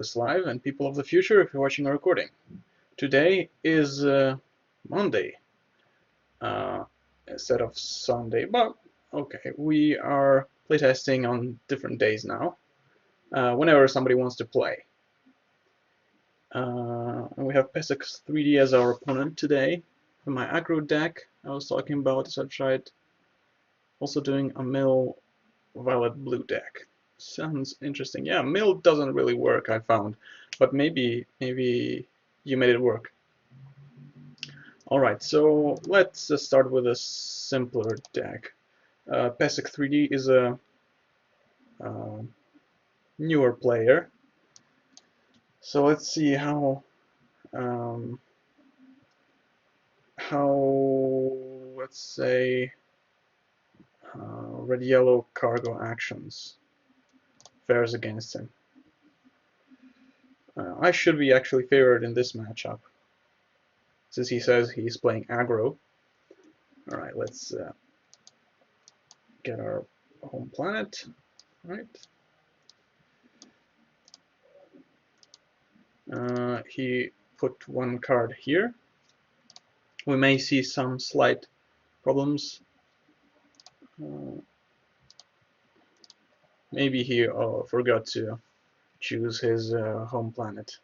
this live and people of the future if you're watching a recording. Today is Monday instead of Sunday, but okay, we are playtesting on different days now, whenever somebody wants to play. And we have Pesek 3D as our opponent today. For my aggro deck I was talking about, so I tried also doing a mill violet blue deck. Sounds interesting. Yeah, mill doesn't really work, I found, but maybe you made it work. Alright, so let's start with a simpler deck. Pesek 3D is a newer player, so let's see how let's say red-yellow cargo actions fares against him. I should be actually favored in this matchup, since he says he's playing aggro. Alright, let's get our home planet. Right. He put one card here. We may see some slight problems. Maybe he forgot to choose his home planet.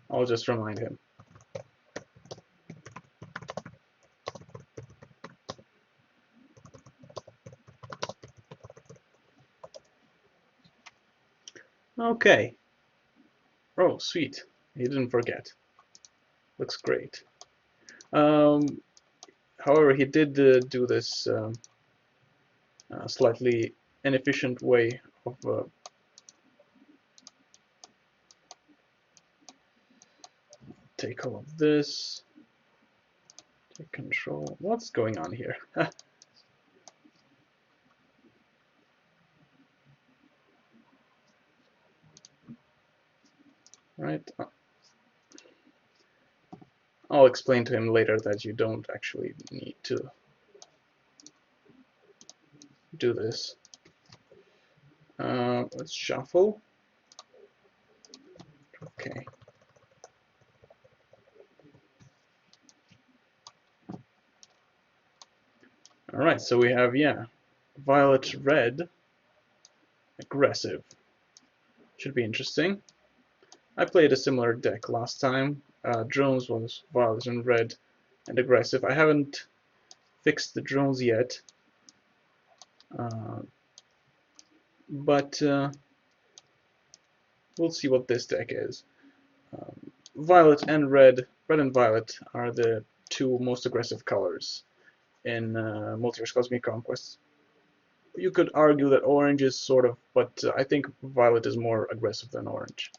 I'll just remind him. Okay. Oh, sweet. He didn't forget. Looks great. However, he did do this slightly inefficient way of take all of this, take control. What's going on here? Right. I'll explain to him later that you don't actually need to do this. Let's shuffle. Okay. Alright, so we have, yeah, violet, red, aggressive. Should be interesting. I played a similar deck last time. Drones was violet and red and aggressive. I haven't fixed the drones yet, but we'll see what this deck is. Violet and red and violet are the two most aggressive colors in Multiverse Cosmic Conquest. You could argue that orange is sort of, but I think violet is more aggressive than orange.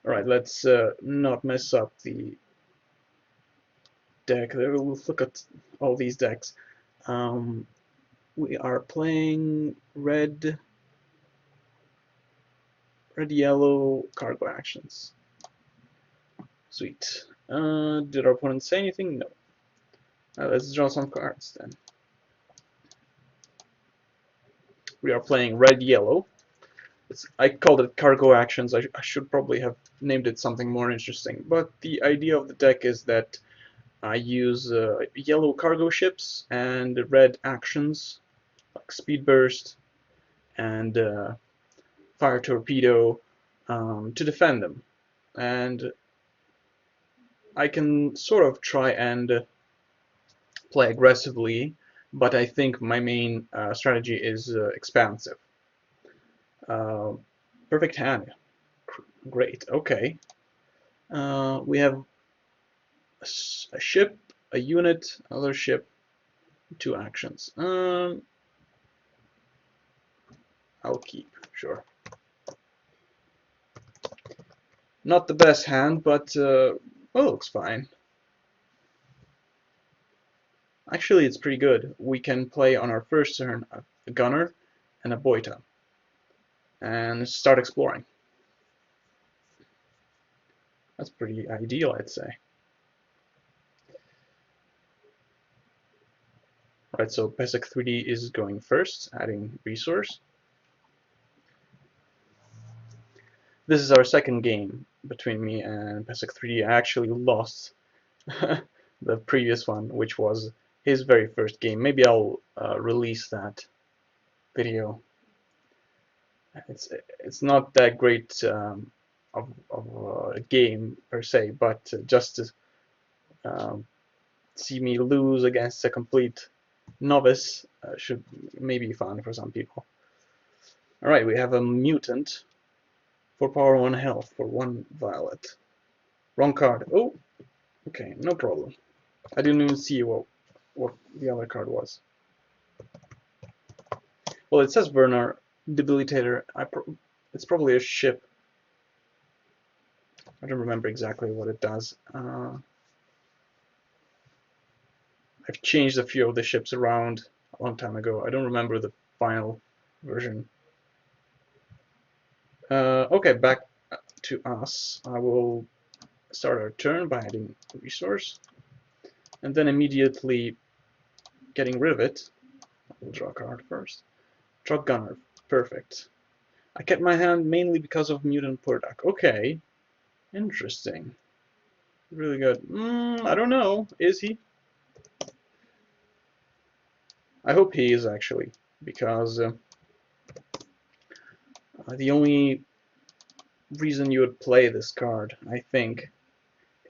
Alright, let's not mess up the deck. We'll look at all these decks. We are playing red, yellow cargo actions. Sweet. Did our opponent say anything? No. Let's draw some cards then. We are playing red-yellow. I called it cargo actions. I should probably have named it something more interesting. But the idea of the deck is that I use yellow cargo ships and red actions like Speed Burst and Fire Torpedo to defend them. And I can sort of try and play aggressively, but I think my main strategy is expansive. Perfect hand. Great. Okay. We have a ship, a unit, another ship, 2 actions. I'll keep, sure. Not the best hand, but well, looks fine. Actually, it's pretty good. We can play on our first turn a gunner and a boita and start exploring. That's pretty ideal, I'd say. Right, so Pesek 3D is going first, adding resource. This is our second game between me and Pesek 3D. I actually lost the previous one, which was his very first game. Maybe I'll release that video. It's not that great of a game per se, but just to um, see me lose against a complete novice should maybe be fun for some people. Alright, we have a mutant for power 1 health for 1 violet. Wrong card. Oh, okay, no problem. I didn't even see what the other card was. Well, it says Werner Debilitator. It's probably a ship. I don't remember exactly what it does. I've changed a few of the ships around a long time ago. I don't remember the final version. Okay, back to us. I will start our turn by adding a resource, and then immediately getting rid of it. We'll draw a card first. Draw Gunner. Perfect. I kept my hand mainly because of Mutant Pordak. Okay. Interesting. Really good. I don't know. Is he? I hope he is, actually. Because the only reason you would play this card, I think,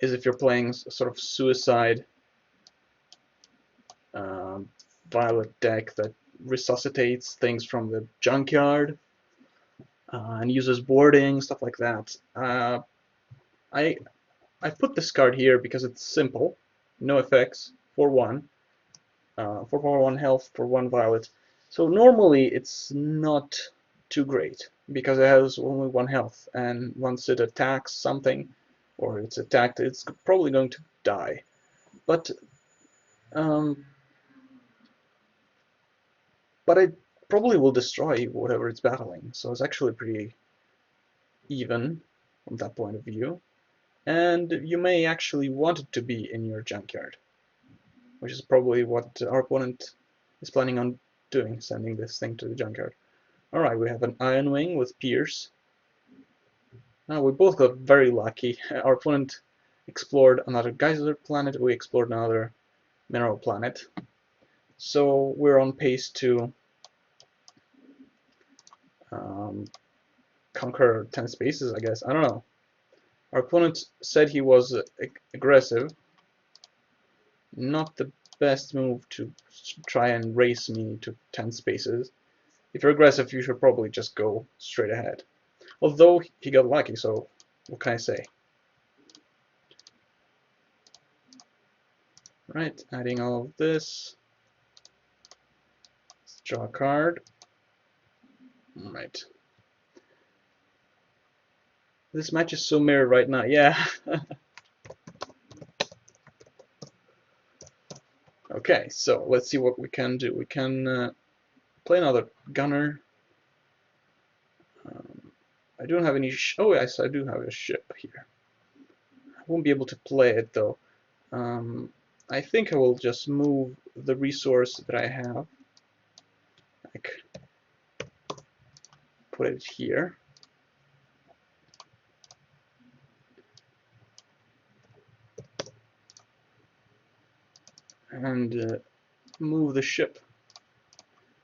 is if you're playing a sort of suicide violet deck that resuscitates things from the junkyard and uses boarding, stuff like that. I put this card here because it's simple, no effects, for 1, for power 1 health, for 1 violet. So normally it's not too great because it has only 1 health, and once it attacks something, or it's attacked, it's probably going to die. But um, I probably will destroy whatever it's battling, so it's actually pretty even from that point of view. And you may actually want it to be in your junkyard, which is probably what our opponent is planning on doing, sending this thing to the junkyard. Alright, we have an Iron Wing with Pierce. Now we both got very lucky. Our opponent explored another geyser planet, we explored another mineral planet. So we're on pace to conquer 10 spaces, I guess. I don't know. Our opponent said he was aggressive. Not the best move to try and race me to 10 spaces. If you're aggressive, you should probably just go straight ahead. Although he got lucky, so what can I say? Right, adding all of this. Let's draw a card. Right. This match is so mirrored right now. Yeah. Okay, so let's see what we can do. We can play another gunner. I don't have any. Oh, yes, I do have a ship here. I won't be able to play it though. I think I will just move the resource that I have. Like, put it here. And move the ship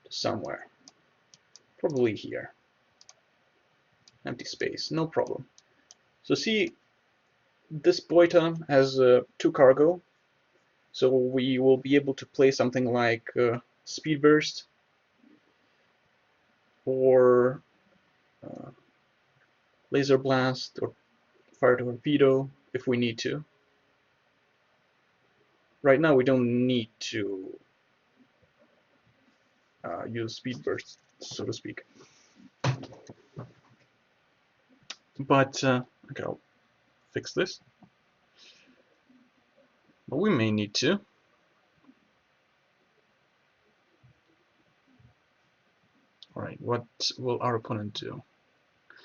to somewhere. Probably here. Empty space, no problem. So see, this Boita has 2 cargo, so we will be able to play something like Speed Burst or Laser Blast or Fire Torpedo if we need to. Right now we don't need to use Speed Burst, so to speak. But okay, I'll fix this. But we may need to. Alright, what will our opponent do?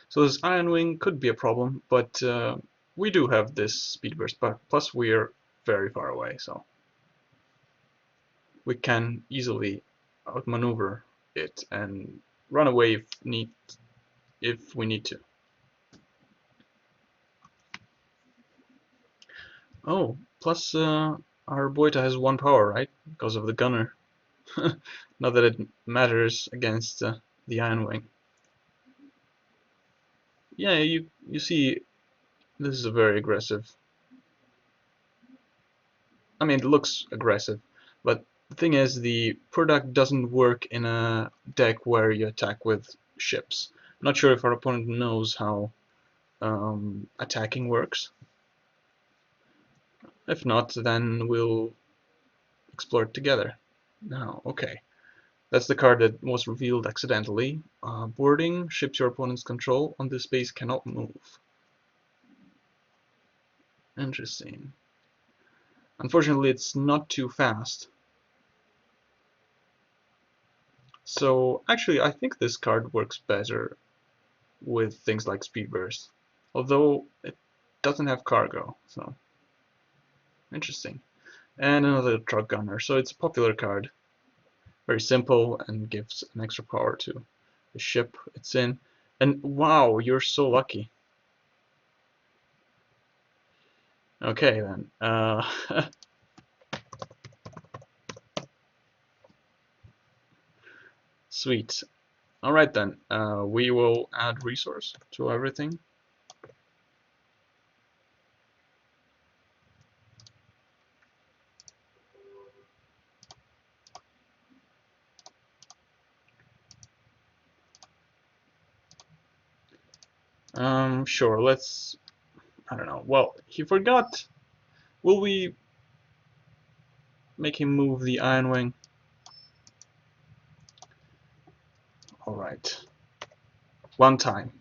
So this Iron Wing could be a problem, but we do have this Speed Burst, but plus we're very far away, so we can easily outmaneuver it and run away if we need to. Oh, plus our Boita has 1 power, right? Because of the gunner. Not that it matters against the Iron Wing. Yeah, you see, this is a very aggressive. I mean, it looks aggressive, but the thing is, the product doesn't work in a deck where you attack with ships. I'm not sure if our opponent knows how attacking works. If not, then we'll explore it together. No, okay. That's the card that was revealed accidentally. Boarding, ships your opponent's control on this base cannot move. Interesting. Unfortunately, it's not too fast. So actually, I think this card works better with things like Speed Burst. Although it doesn't have cargo, so interesting. And another Truck Gunner, so it's a popular card. Very simple and gives an extra power to the ship it's in. And wow, you're so lucky. Okay then. Sweet. Alright then. We will add resource to everything. Sure, let's... I don't know. Well, he forgot. Will we make him move the Iron Wing? Alright. One time.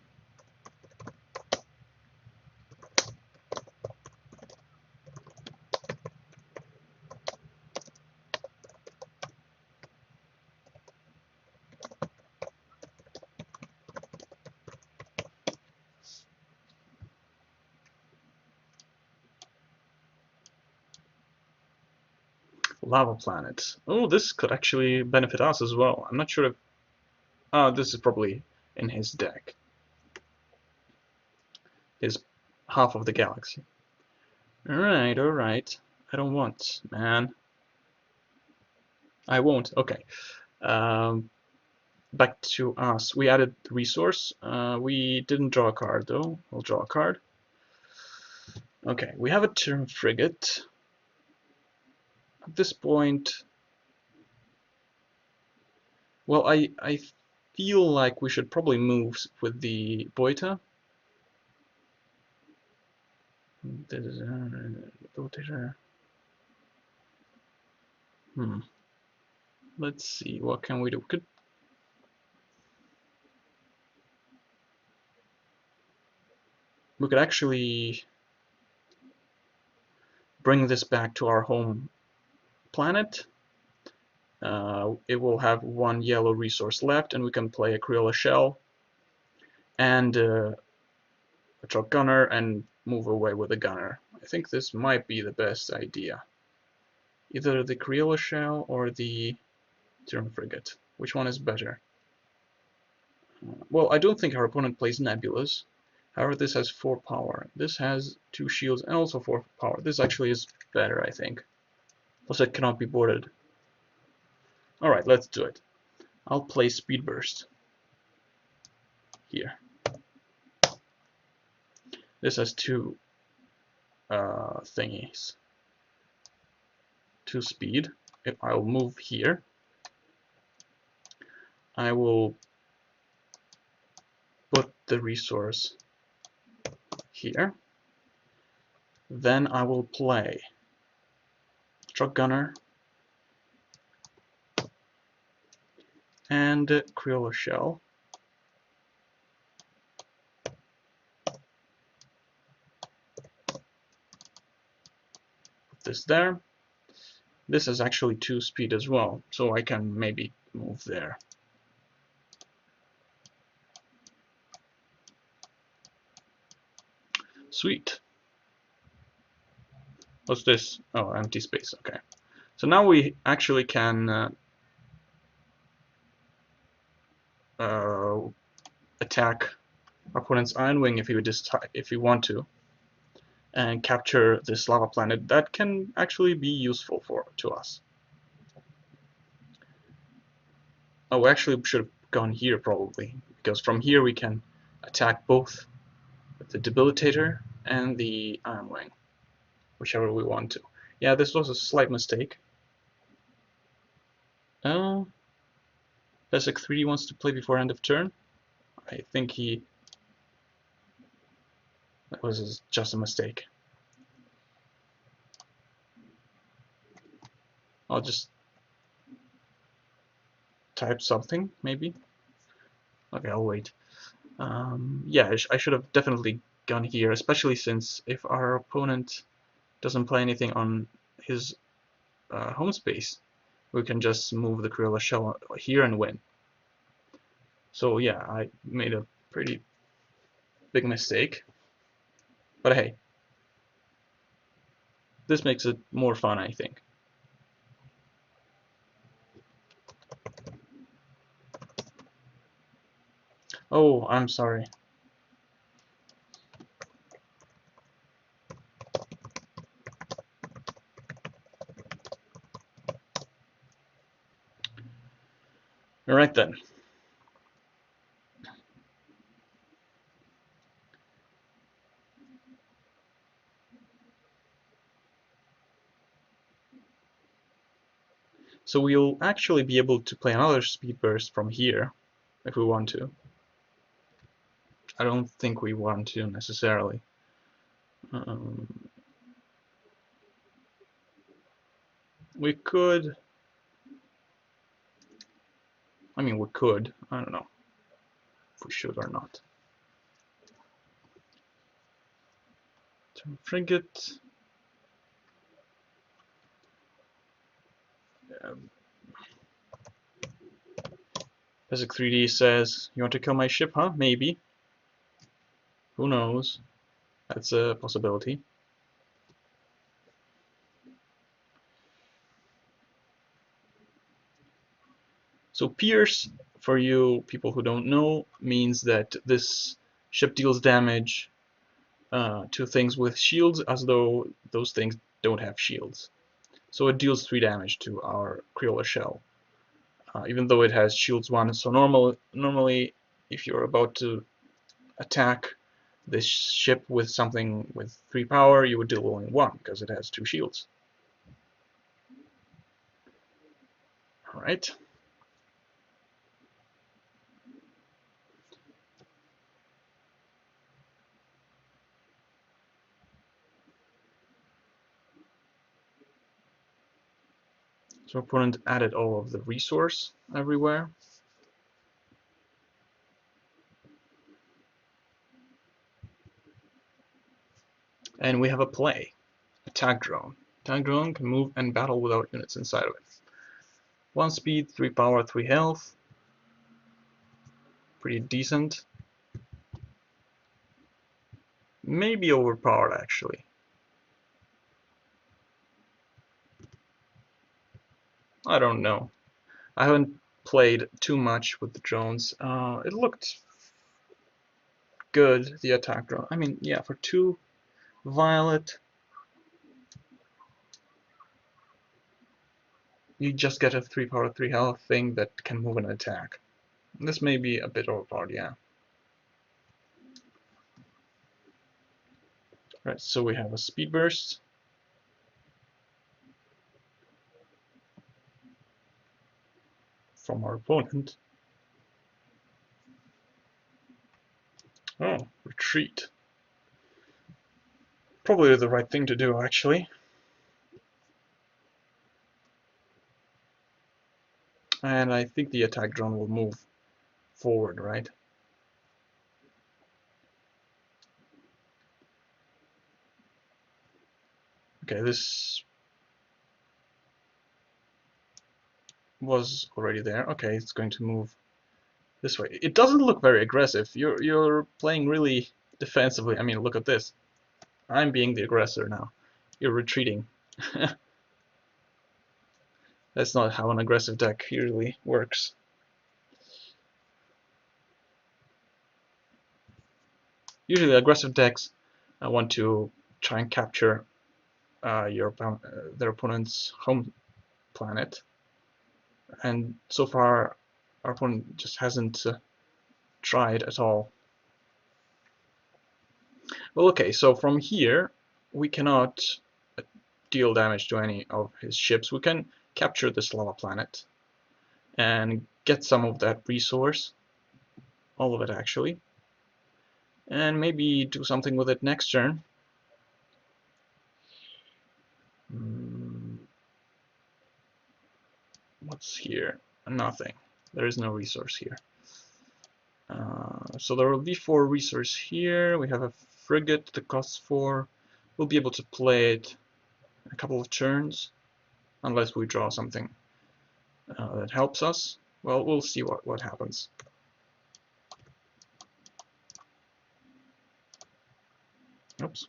Lava Planet. Oh, this could actually benefit us as well. I'm not sure if... Oh, this is probably in his deck. His half of the galaxy. Alright, alright. I don't want, man. I won't. Okay. Um, Back to us. We added resource. We didn't draw a card though. We'll draw a card. Okay, we have a term frigate. At this point, well, I feel like we should probably move with the Boita. Hmm. Let's see, what can we do? We could actually bring this back to our home planet. It will have 1 yellow resource left, and we can play a Crayola Shell and a Truck Gunner and move away with a Gunner. I think this might be the best idea. Either the Crayola Shell or the Terran Frigate. Which one is better? Well, I don't think our opponent plays Nebulas. However, this has 4 power. This has 2 shields and also 4 power. This actually is better, I think. Plus it cannot be boarded. Alright, let's do it. I'll play Speed Burst. Here. This has 2 thingies. 2 speed. If I'll move here, I will put the resource here. Then I will play Truck Gunner and Crayola Shell. Put this there. This is actually 2 speed as well, so I can maybe move there. Sweet. What's this? Oh, empty space. Okay. So now we actually can attack our opponent's Iron Wing if we want to. and capture this lava planet, that can actually be useful to us. Oh, we actually should have gone here probably, because from here we can attack both the Debilitator and the Iron Wing, whichever we want to. Yeah, this was a slight mistake. Pesek 3D wants to play before end of turn. I think that was just a mistake. I'll just type something, maybe. Okay, I'll wait. Yeah, I should have definitely gone here, especially since if our opponent doesn't play anything on his home space, we can just move the Cruella shell here and win. So yeah, I made a pretty big mistake. But hey, this makes it more fun, I think. Oh, I'm sorry. Alright then. So we'll actually be able to play another speed burst from here, if we want to. I don't think we want to necessarily. Um, we could... I mean, we could. I don't know if we should or not. Frigate. Um, Pesek 3D says, you want to kill my ship, huh? Maybe. Who knows? That's a possibility. So Pierce, for you people who don't know, means that this ship deals damage to things with shields as though those things don't have shields. So it deals 3 damage to our Cruella shell, even though it has shields 1. So normally, if you're about to attack this ship with something with 3 power, you would deal only 1 because it has 2 shields. Alright. So opponent added all of the resource everywhere. And we have a play. Attack drone. Attack drone can move and battle without units inside of it. 1 speed, 3 power, 3 health. Pretty decent. Maybe overpowered actually. I don't know. I haven't played too much with the drones. It looked good, the attack drone. I mean, yeah, for 2 violet, you just get a 3 power, 3 health thing that can move and attack. This may be a bit overpowered, yeah. Right, so we have a speed burst. From our opponent. Oh, retreat. Probably the right thing to do, actually. And I think the attack drone will move forward, right? Okay, this was already there. Okay, it's going to move this way. It doesn't look very aggressive. You're playing really defensively. I mean, look at this. I'm being the aggressor now. You're retreating. That's not how an aggressive deck usually works. Usually aggressive decks want to try and capture their opponent's home planet, and so far our opponent just hasn't tried at all. Well, okay, so from here we cannot deal damage to any of his ships. We can capture this lava planet and get some of that resource, all of it actually, and maybe do something with it next turn. What's here? Nothing. There is no resource here. So there will be 4 resource here. We have a frigate that costs 4. We'll be able to play it in a couple of turns, unless we draw something that helps us. Well, we'll see what happens. Oops.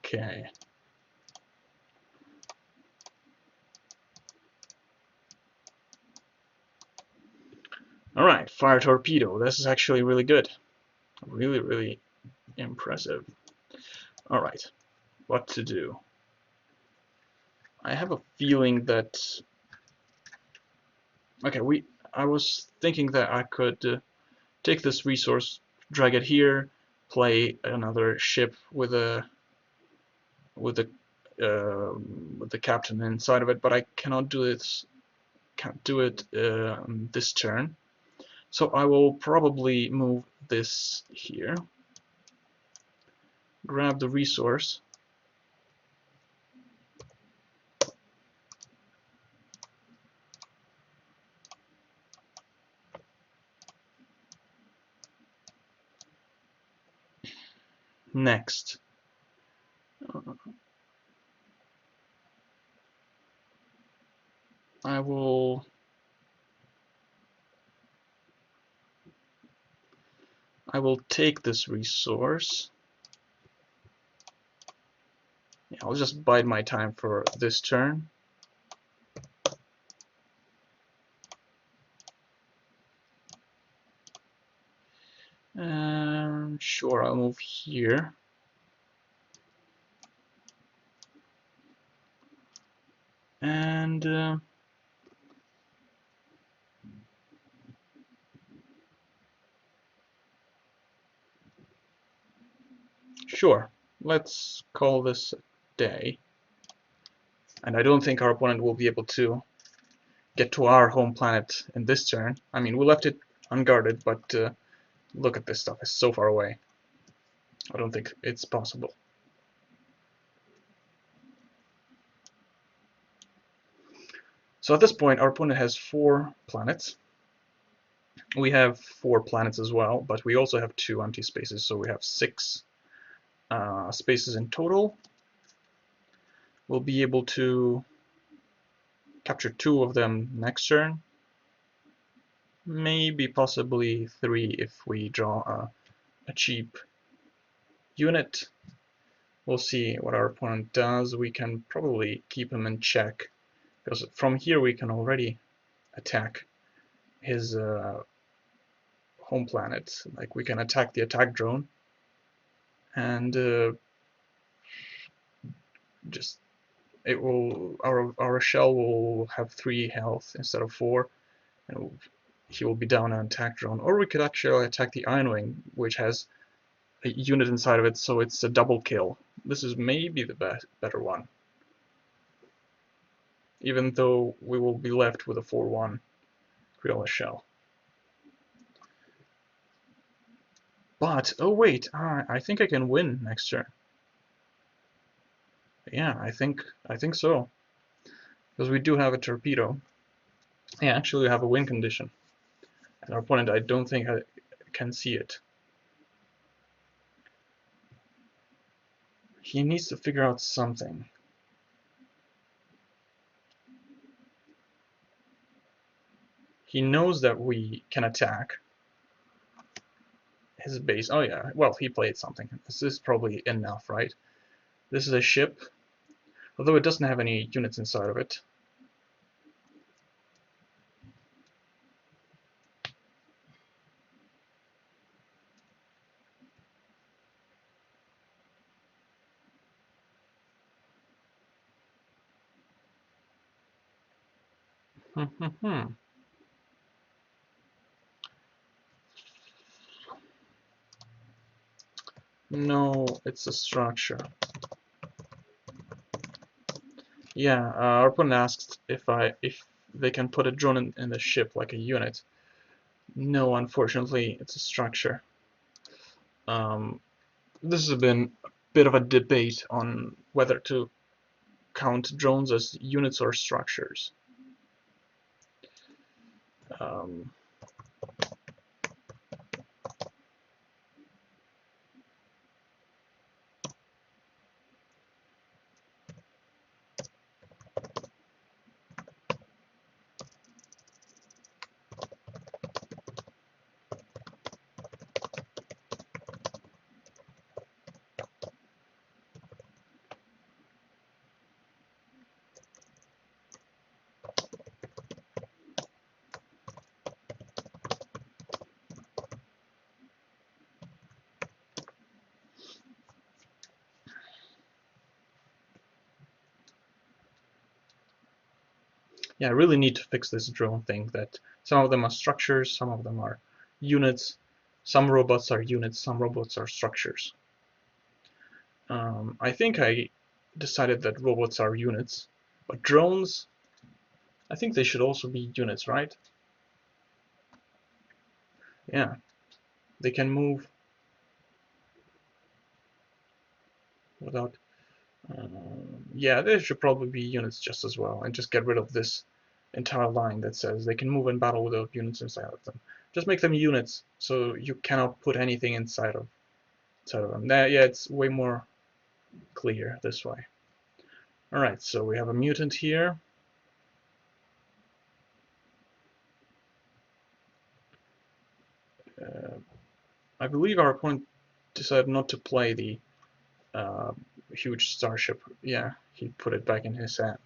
Okay. Alright, fire torpedo. This is actually really good. Really, really impressive. Alright, what to do? I have a feeling that... Okay, I was thinking that I could take this resource, drag it here, play another ship with the captain inside of it, but I cannot do it. Can't do it this turn. So I will probably move this here, grab the resource, next. I will take this resource. Yeah, I'll just bide my time for this turn. Sure, I'll move here. And sure, let's call this a day. And I don't think our opponent will be able to get to our home planet in this turn. I mean, we left it unguarded, but look at this stuff, it's so far away. I don't think it's possible. So at this point, our opponent has 4 planets. We have 4 planets as well, but we also have 2 empty spaces, so we have 6 spaces in total. We'll be able to capture 2 of them next turn. Maybe possibly 3 if we draw a cheap unit. We'll see what our opponent does. We can probably keep him in check, because from here we can already attack his home planet. Like, we can attack the attack drone, and just it will our shell will have 3 health instead of 4, and he will be down on attack drone. Or we could actually attack the Iron Wing, which has a unit inside of it, so it's a double kill. This is maybe the better one, even though we will be left with a 4/1 Crayola shell. But oh wait, I think I can win next turn. Yeah, I think so, because we do have a torpedo. Yeah, actually we have a win condition, and our opponent, I don't think can see it. He needs to figure out something. He knows that we can attack his base. Oh yeah, well, he played something. This is probably enough, right? This is a ship, although it doesn't have any units inside of it. No, it's a structure. Yeah, our opponent asked if they can put a drone in the ship like a unit. No, unfortunately, it's a structure. This has been a bit of a debate on whether to count drones as units or structures. Um, yeah, I really need to fix this drone thing, that some of them are structures, some of them are units, some robots are units, some robots are structures. I think I decided that robots are units, but drones, I think they should also be units, right? Yeah, they can move without... yeah, they should probably be units just as well, and just get rid of this entire line that says they can move in battle without units inside of them. Just make them units, so you cannot put anything inside of them. Yeah, it's way more clear this way. Alright, so we have a mutant here. I believe our opponent decided not to play the uh, huge starship. Yeah, he put it back in his hand.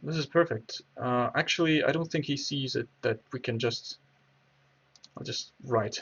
This is perfect. Actually, I don't think he sees it that we can just... I'll just write.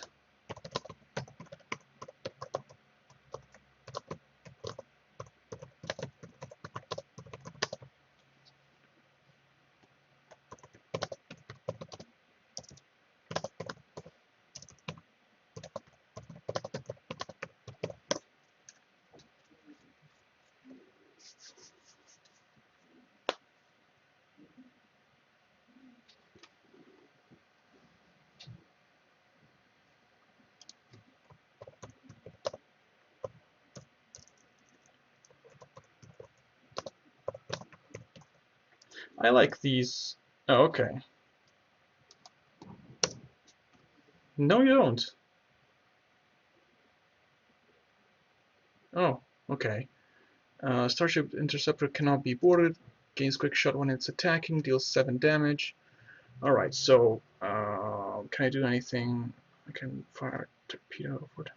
I like these... Oh, okay. No, you don't. Oh, okay. Starship Interceptor cannot be boarded. Gains quick shot when it's attacking. Deals 7 damage. Alright, so... can I do anything? I can fire a torpedo over.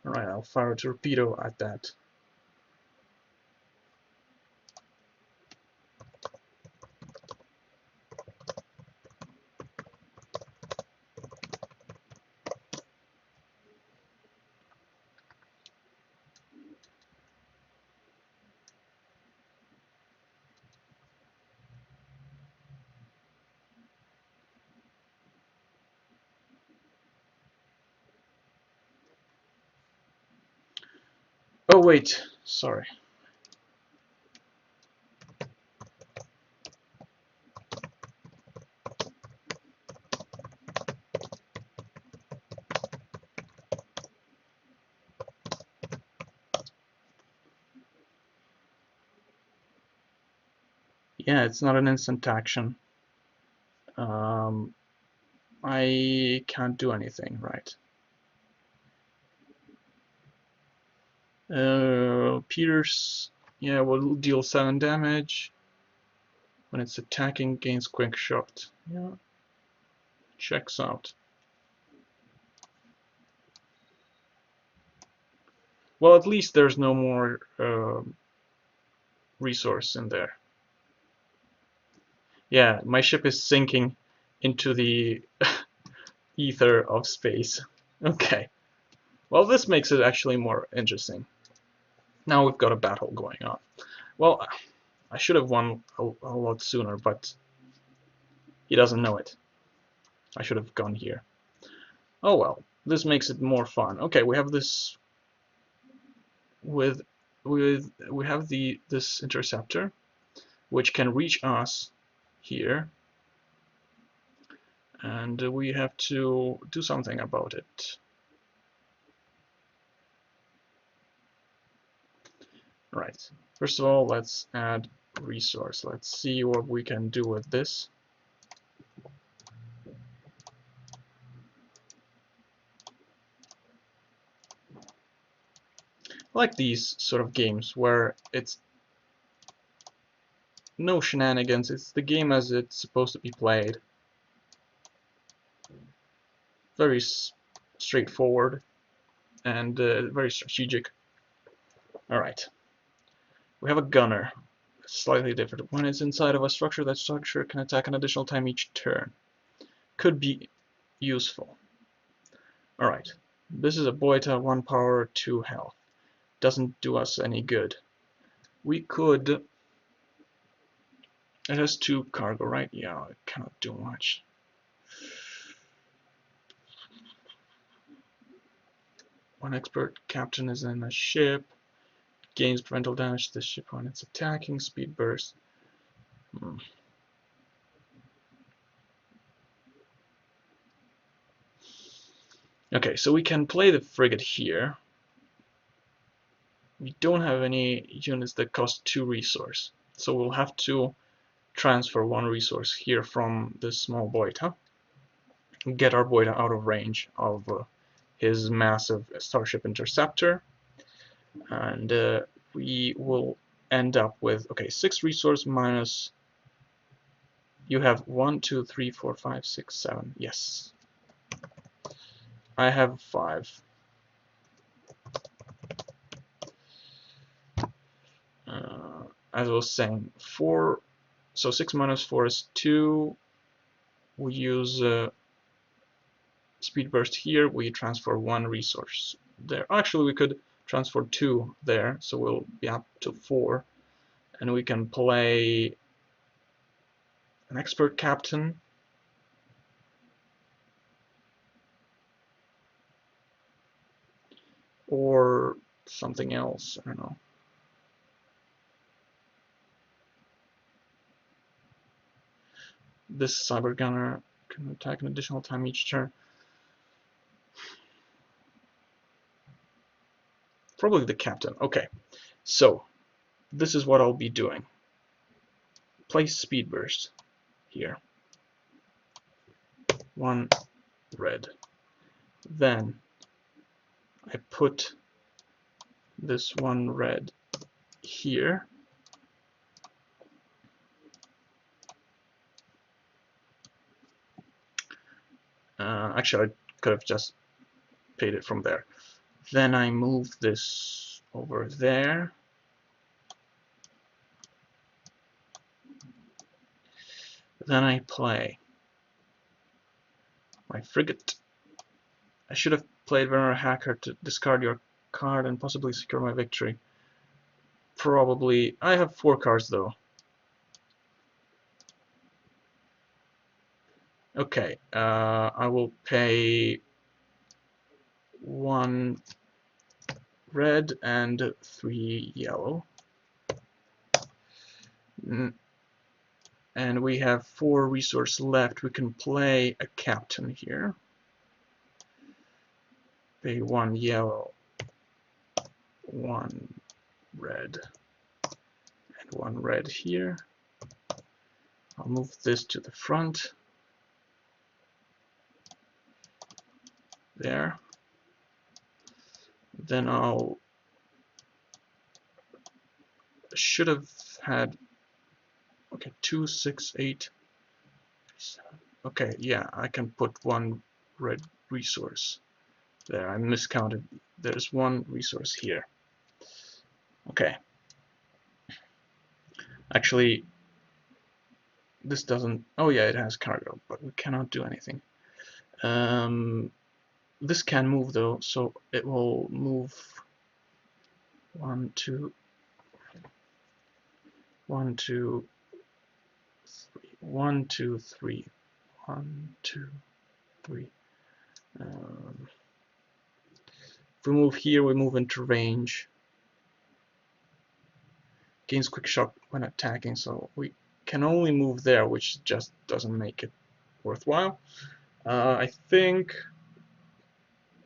Alright, I'll fire a torpedo at that. Oh, wait. Sorry. Yeah, it's not an instant action. I can't do anything, right? Peters, yeah, will deal 7 damage. When it's attacking, gains quick shot. Yeah, checks out. Well, at least there's no more resource in there. Yeah, my ship is sinking into the ether of space. Okay. Well, this makes it actually more interesting. Now we've got a battle going on. Well, I should have won a lot sooner, but he doesn't know it. I should have gone here. Oh well, this makes it more fun. Okay, we have this with we have this interceptor, which can reach us here, and we have to do something about it. Right. First of all, let's add resource. Let's see what we can do with this. I like these sort of games where it's no shenanigans, it's the game as it's supposed to be played. Very straightforward and very strategic. Alright, we have a gunner. Slightly different. When it's inside of a structure, that structure can attack an additional time each turn. Could be useful. Alright, this is a Boita, 1 power, 2 health. Doesn't do us any good. We could... It has 2 cargo, right? Yeah, it cannot do much. One expert captain is in a ship. Gains parental damage to the ship when it's attacking. Speed burst. Okay, so we can play the frigate here. We don't have any units that cost 2 resource, so we'll have to transfer 1 resource here from this small Boita. Get our Boita out of range of his massive Starship Interceptor, and we will end up with, okay, 6 resource minus, you have 1, 2, 3, 4, 5, 6, 7, yes. I have 5. As I was saying, 4, so 6 minus 4 is 2. We use speed burst here, we transfer 1 resource there. Actually, we could transfer 2 there, so we'll be up to 4. And we can play an expert captain. Or something else, I don't know. This cyber gunner can attack an additional time each turn. Probably the captain. Okay, so this is what I'll be doing. Place speed burst here. 1 red. Then I put this 1 red here. Actually, I could have just paid it from there. Then I move this over there. Then I play my frigate. I should have played Venerer Hacker to discard your card and possibly secure my victory. Probably. I have 4 cards though. Okay, I will pay 1 red and 3 yellow. And we have 4 resource left. We can play a captain here. Pay 1 yellow, 1 red, and 1 red here. I'll move this to the front. There. Then should have had, okay, 2, 6, 8, 7. Okay, yeah, I can put 1 red resource there. I miscounted. There's 1 resource here. Okay. Actually, this doesn't. Oh yeah, it has cargo, but we cannot do anything. This can move though, so it will move 1, 2, 1, 2, 3, 1, 2, 3, 1, 2, 3. If we move here, we move into range. Gains quick shot when attacking, so we can only move there, which just doesn't make it worthwhile. I think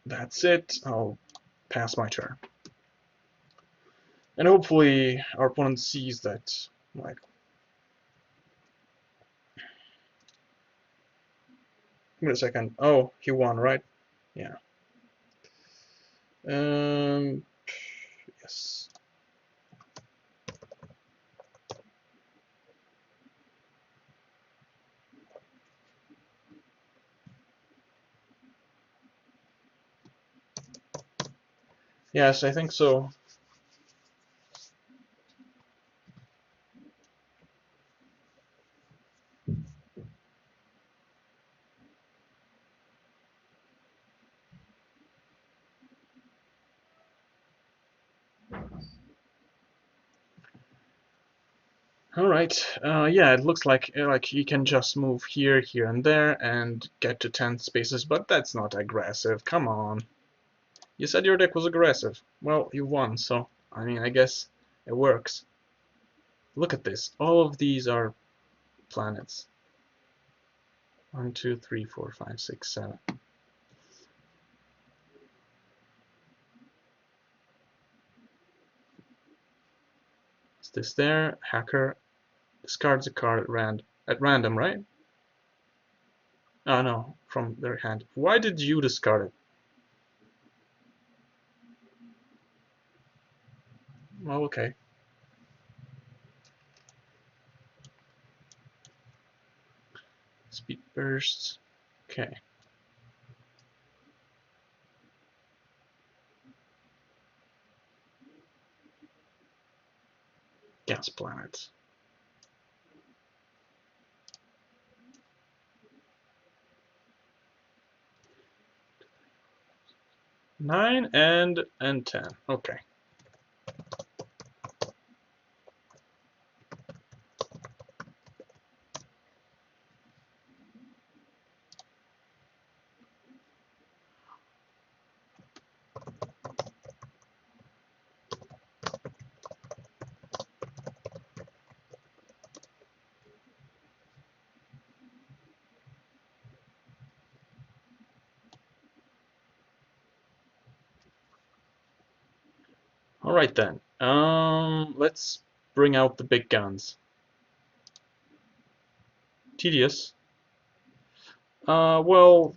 that's it. I'll pass my turn. And hopefully our opponent sees that, like, wait a second. Oh, he won, right? Yeah. Yes. Yes, I think so. All right. Yeah, it looks like you can just move here, here, and there, and get to 10 spaces, but that's not aggressive. Come on. You said your deck was aggressive. Well, you won, so I mean, I guess it works. Look at this. All of these are planets. 1, 2, 3, 4, 5, 6, 7. Is this there? Hacker discards a card at random, right? Oh no, from their hand. Why did you discard it? Well, okay. Speed bursts. Okay. Gas planets. 9 and 10. Okay. All right then. Let's bring out the big guns. Tedious. Well,